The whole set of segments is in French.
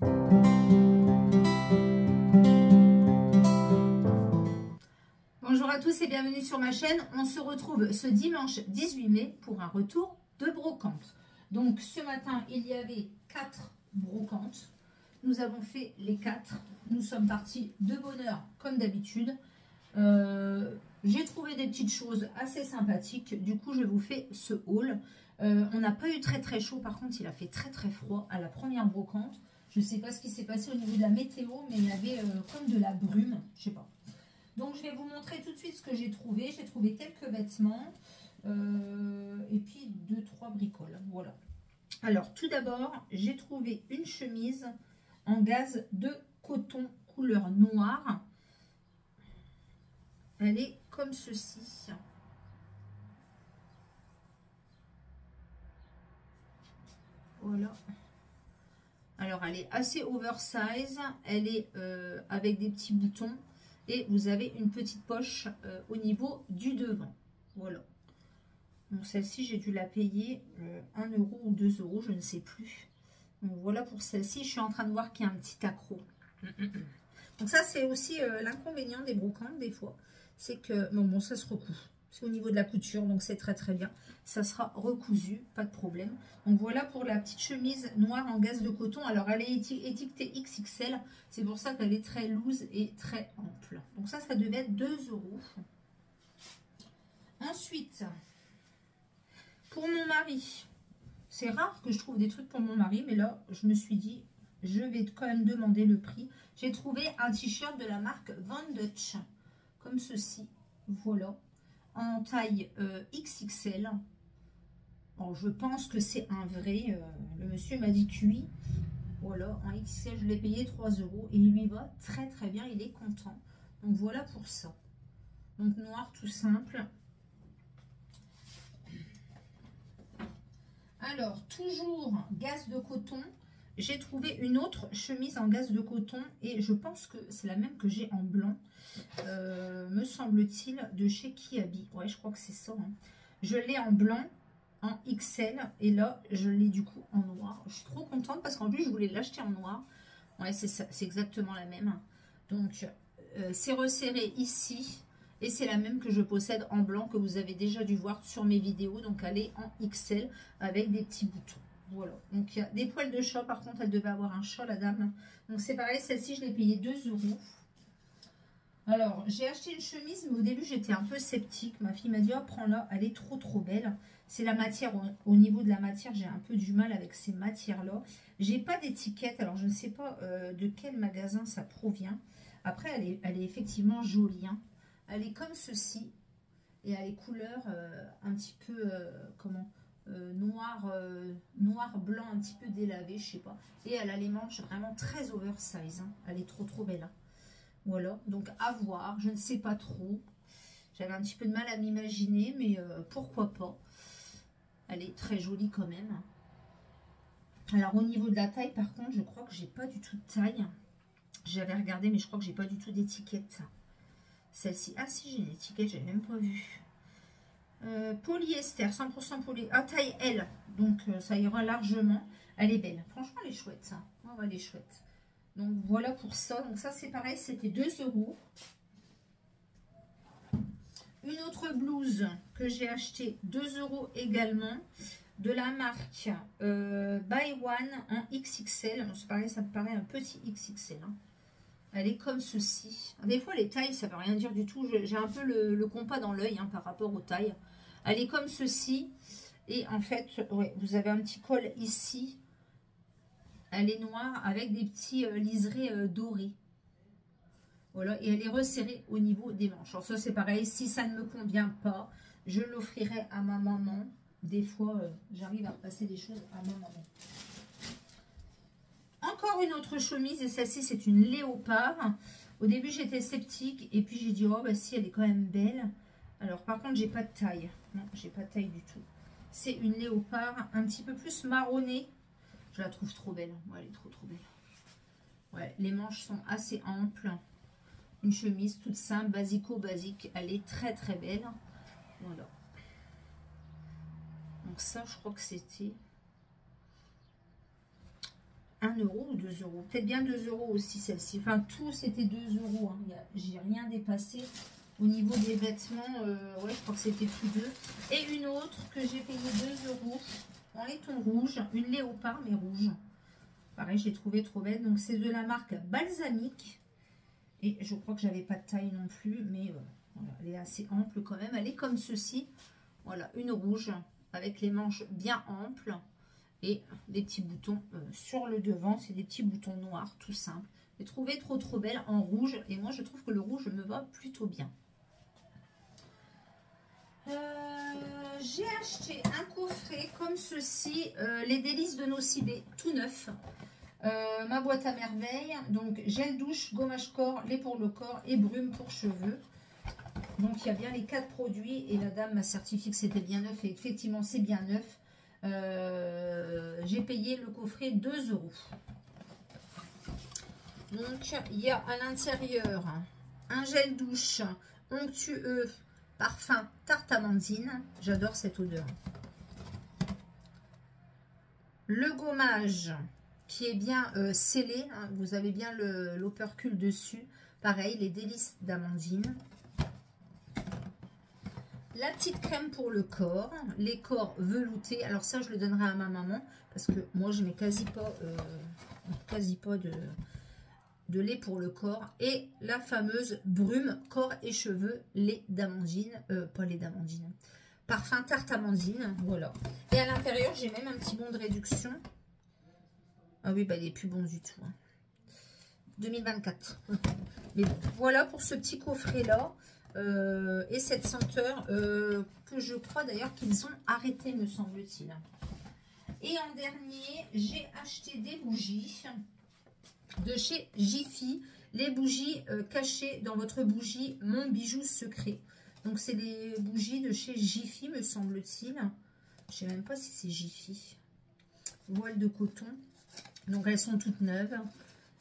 Bonjour à tous et bienvenue sur ma chaîne. On se retrouve ce dimanche 18 mai pour un retour de brocante. Donc ce matin, il y avait 4 brocantes. Nous avons fait les 4. Nous sommes partis de bonne heure comme d'habitude. J'ai trouvé des petites choses assez sympathiques. Du coup, je vous fais ce haul. On n'a pas eu très chaud. Par contre, il a fait très froid à la première brocante. Je ne sais pas ce qui s'est passé au niveau de la météo, mais il y avait comme de la brume. Je sais pas. Donc, je vais vous montrer tout de suite ce que j'ai trouvé. J'ai trouvé quelques vêtements et puis 2-3 bricoles. Voilà. Alors, tout d'abord, j'ai trouvé une chemise en gaze de coton couleur noire. Elle est comme ceci. Voilà. Alors, elle est assez oversize. Elle est avec des petits boutons. Et vous avez une petite poche au niveau du devant. Voilà. Donc, celle-ci, j'ai dû la payer 1 euro ou 2 euros, je ne sais plus. Donc, voilà pour celle-ci. Je suis en train de voir qu'il y a un petit accroc. Donc, ça, c'est aussi l'inconvénient des brocantes, des fois. C'est que, bon, ça se recoue. C'est au niveau de la couture, donc c'est très bien. Ça sera recousu, pas de problème. Donc voilà pour la petite chemise noire en gaze de coton. Alors elle est étiquetée XXL, c'est pour ça qu'elle est très loose et très ample. Donc ça devait être 2 euros. Ensuite, pour mon mari, c'est rare que je trouve des trucs pour mon mari, mais là je me suis dit, je vais quand même demander le prix. J'ai trouvé un t-shirt de la marque Van Dutch, comme ceci, voilà. En taille XXL. Alors, je pense que c'est un vrai. Le monsieur m'a dit QI. Voilà, en XXL, je l'ai payé 3 euros. Et il lui va très bien. Il est content. Donc, voilà pour ça. Donc, noir tout simple. Alors, toujours gaze de coton. J'ai trouvé une autre chemise en gaze de coton. Et je pense que c'est la même que j'ai en blanc. Me semble-t-il, de chez Kiabi. Ouais, je crois que c'est ça. Hein. Je l'ai en blanc, en XL. Et là, je l'ai du coup en noir. Je suis trop contente parce qu'en plus, je voulais l'acheter en noir. Ouais, c'est ça. C'est exactement la même. Donc, c'est resserré ici. Et c'est la même que je possède en blanc que vous avez déjà dû voir sur mes vidéos. Donc, elle est en XL avec des petits boutons. Voilà. Donc, il y a des poils de chat. Par contre, elle devait avoir un chat, la dame. Donc, c'est pareil. Celle-ci, je l'ai payée 2 euros. Alors, j'ai acheté une chemise, mais au début, j'étais un peu sceptique. Ma fille m'a dit, oh, prends-la, elle est trop belle. C'est la matière, au niveau de la matière, j'ai un peu du mal avec ces matières-là. J'ai pas d'étiquette, alors je ne sais pas de quel magasin ça provient. Après, elle est effectivement jolie. Hein. Elle est comme ceci, et elle est couleur un petit peu, noir, blanc, un petit peu délavé, je sais pas. Et elle a les manches vraiment très oversize. Hein. Elle est trop belle. Hein. Voilà, donc à voir, je ne sais pas trop. J'avais un petit peu de mal à m'imaginer, mais pourquoi pas. Elle est très jolie quand même. Alors au niveau de la taille, par contre, je crois que j'ai pas du tout de taille. J'avais regardé, mais je crois que j'ai pas du tout d'étiquette. Celle-ci, ah si, j'ai une étiquette, j'avais même pas vu. Polyester, 100% poly. Ah, taille L, donc ça ira largement. Elle est belle, franchement elle est chouette ça. Oh, elle est chouette. Donc voilà pour ça. Donc ça c'est pareil, c'était 2 euros. Une autre blouse que j'ai acheté 2 euros également. De la marque Buy One en XXL. C'est pareil, ça me paraît un petit XXL. Hein. Elle est comme ceci. Des fois les tailles ça ne veut rien dire du tout. J'ai un peu le compas dans l'œil hein, par rapport aux tailles. Elle est comme ceci. Et en fait, ouais, vous avez un petit col ici. Elle est noire avec des petits liserés dorés. Voilà, et elle est resserrée au niveau des manches. Alors ça, c'est pareil. Si ça ne me convient pas, je l'offrirai à ma maman. Des fois, j'arrive à passer des choses à ma maman. Encore une autre chemise. Et celle-ci, c'est une léopard. Au début, j'étais sceptique. Et puis, j'ai dit, oh, bah si, elle est quand même belle. Alors, par contre, j'ai pas de taille. Non, j'ai pas de taille du tout. C'est une léopard un petit peu plus marronnée. Je la trouve trop belle. Ouais, elle est trop belle. Ouais, les manches sont assez amples. Une chemise toute simple, basique. Elle est très belle. Voilà. Donc ça, je crois que c'était 1 euro ou 2 euros. Peut-être bien 2 euros aussi celle-ci. Enfin, tout c'était 2 euros. Hein. J'ai rien dépassé. Au niveau des vêtements, ouais, je crois que c'était tous deux. Et une autre que j'ai payé 2 euros en laiton rouge. Une léopard, mais rouge. Pareil, j'ai trouvé trop belle. Donc, c'est de la marque Balsamique. Et je crois que j'avais pas de taille non plus. Mais voilà, elle est assez ample quand même. Elle est comme ceci. Voilà, une rouge avec les manches bien amples. Et des petits boutons sur le devant. C'est des petits boutons noirs, tout simple. J'ai trouvé trop belle en rouge. Et moi, je trouve que le rouge me va plutôt bien. J'ai acheté un coffret comme ceci, les délices de Nocibé, tout neuf. Ma boîte à merveille, donc gel douche, gommage corps, lait pour le corps et brume pour cheveux. Donc il y a bien les 4 produits et la dame m'a certifié que c'était bien neuf et effectivement c'est bien neuf. J'ai payé le coffret 2 euros. Donc il y a à l'intérieur un gel douche onctueux. Parfum tarte amandine, j'adore cette odeur. Le gommage qui est bien scellé, hein, vous avez bien l'opercule dessus. Pareil, les délices d'amandine. La petite crème pour le corps, les corps veloutés. Alors ça, je le donnerai à ma maman parce que moi, je mets quasi pas de lait pour le corps. Et la fameuse brume corps et cheveux, lait d'amandine, pas lait d'amandine, parfum tarte amandine, voilà. Et à l'intérieur, j'ai même un petit bon de réduction. Ah oui, bah il est plus bon du tout. Hein. 2024. Mais bon, voilà pour ce petit coffret-là. Et cette senteur que je crois d'ailleurs qu'ils ont arrêté, me semble-t-il. Et en dernier, j'ai acheté des bougies de chez Jiffy, les bougies cachées dans votre bougie Mon Bijou Secret. Donc c'est des bougies de chez Jiffy, me semble-t-il. Je sais même pas si c'est Jiffy. Voile de coton. Donc elles sont toutes neuves.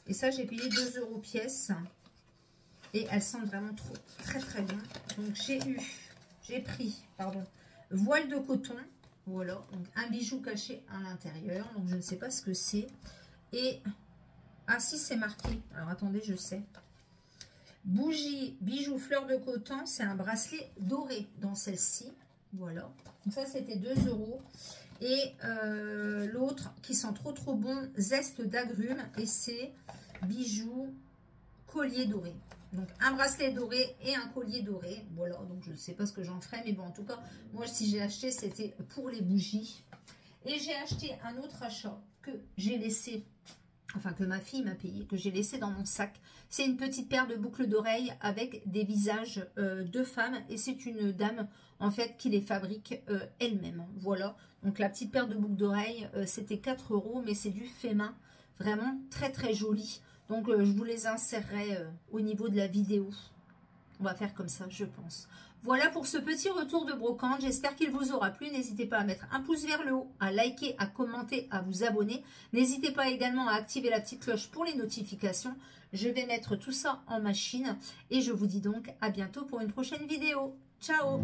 Et ça, j'ai payé 2 euros pièce. Et elles sentent vraiment très bon. Donc j'ai pris voile de coton. Voilà, donc un bijou caché à l'intérieur. Donc je ne sais pas ce que c'est. Et ah si, c'est marqué. Alors attendez, je sais. Bougie, bijou, fleur de coton. C'est un bracelet doré dans celle-ci. Voilà. Donc ça, c'était 2 euros. Et l'autre qui sent trop bon, zeste d'agrumes. Et c'est bijou, collier doré. Donc un bracelet doré et un collier doré. Voilà, donc je ne sais pas ce que j'en ferai. Mais bon, en tout cas, moi, si j'ai acheté, c'était pour les bougies. Et j'ai acheté un autre achat que j'ai laissé, enfin que ma fille m'a payé, que j'ai laissé dans mon sac. C'est une petite paire de boucles d'oreilles avec des visages de femmes. Et c'est une dame, en fait, qui les fabrique elle-même. Voilà, donc la petite paire de boucles d'oreilles, c'était 4 euros, mais c'est du fait main. Vraiment très joli. Donc je vous les insérerai au niveau de la vidéo. On va faire comme ça, je pense. Voilà pour ce petit retour de brocante. J'espère qu'il vous aura plu. N'hésitez pas à mettre un pouce vers le haut, à liker, à commenter, à vous abonner. N'hésitez pas également à activer la petite cloche pour les notifications. Je vais mettre tout ça en machine. Et je vous dis donc à bientôt pour une prochaine vidéo. Ciao!